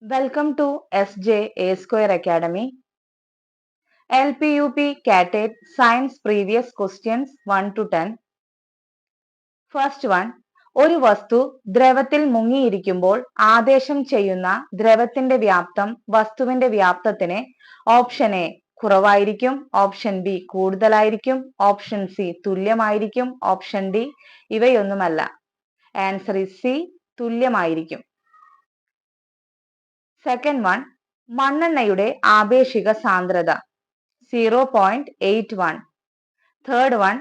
Welcome to SJ A Square Academy. LPUP Cat 8 Science Previous Questions 1 to 10. First one. ഒരു വസ്തു ദ്രവത്തിൽ മുങ്ങിയിരിക്കുമ്പോൾ ആദേശം ചെയ്യുന്ന ദ്രവത്തിന്റെ വ്യാപ്തം വസ്തുവിന്റെ വ്യാപ്തത്തിന് ഓപ്ഷൻ എ കുറവായിരിക്കും, ഓപ്ഷൻ ബി കൂടുതലായിരിക്കും, ഓപ്ഷൻ സി തുല്യമായിരിക്കും, ഓപ്ഷൻ ഡി ഇവയൊന്നുമല്ല. ആൻസർ ഇസ് സി, തുല്യമായിരിക്കും. Second one. മണ്ണെണ്ണയുടെ ആപേക്ഷിക സാന്ദ്രത 0.81. Third one.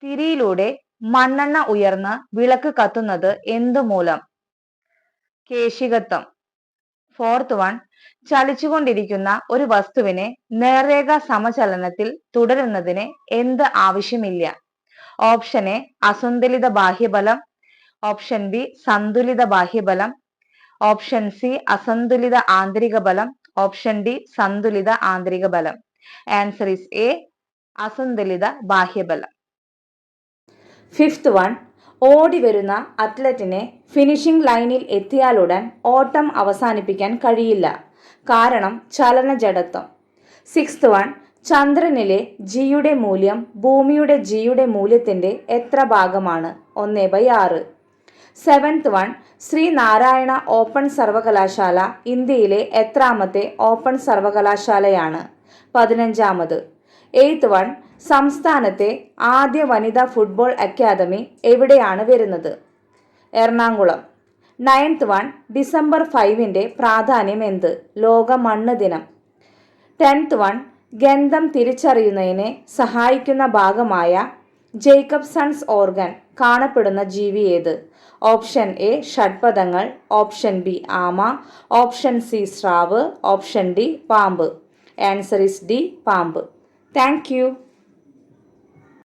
തിരിയിലൂടെ മണ്ണെണ്ണ ഉയർന്ന് വിളക്ക് കത്തുന്നത് എന്തുമൂലം? കേശികത്വം. Fourth one. ചലിച്ചുകൊണ്ടിരിക്കുന്ന ഒരു വസ്തുവിനെ നേർരേഖ സമചലനത്തിൽ തുടരുന്നതിന് എന്ത് ആവശ്യമില്ല? ഓപ്ഷൻ എ അസന്തുലിത ബാഹ്യബലം, ഓപ്ഷൻ ബി സന്തുലിത ബാഹ്യബലം, ഓപ്ഷൻ സി അസന്തുലിത ആന്തരിക ബലം, ഓപ്ഷൻ ഡി സന്തുലിത ആന്തരിക ബലം. ആൻസർ ഇസ് എ, അസന്തുലിത ബാഹ്യബലം. Fifth one. ഓടി വരുന്ന അത്ലറ്റിനെ ഫിനിഷിംഗ് ലൈനിൽ എത്തിയാലുടൻ ഓട്ടം അവസാനിപ്പിക്കാൻ കഴിയില്ല. കാരണം ചലനജഡത്വം. Sixth one. ചന്ദ്രനിലെ ജിയുടെ മൂല്യം ഭൂമിയുടെ ജിയുടെ മൂല്യത്തിന്റെ എത്ര ഭാഗമാണ്? 1/6. Seventh one. ശ്രീനാരായണ ഓപ്പൺ സർവകലാശാല ഇന്ത്യയിലെ എത്രാമത്തെ ഓപ്പൺ സർവകലാശാലയാണ്? 15ാമത്. Eighth one. സംസ്ഥാനത്തെ ആദ്യ വനിതാ ഫുട്ബോൾ അക്കാദമി എവിടെയാണ് വരുന്നത്? എറണാകുളം. Ninth one. ഡിസംബർ 5ന്റെ പ്രാധാന്യം എന്ത്? ലോക മണ്ണ് ദിനം. 10th one. ഗന്ധം തിരിച്ചറിയുന്നതിനെ സഹായിക്കുന്ന ഭാഗമായ ജേക്കബ്സൺസ് ഓർഗൻ കാണപ്പെടുന്ന ജീവി ഏത്? ഓപ്ഷൻ എ ഷഡ്പദങ്ങൾ, ഓപ്ഷൻ ബി ആമ, ഓപ്ഷൻ സി സ്രാവ്, ഓപ്ഷൻ ഡി പാമ്പ്. ആൻസർ ഇസ് ഡി, പാമ്പ്. Thank you.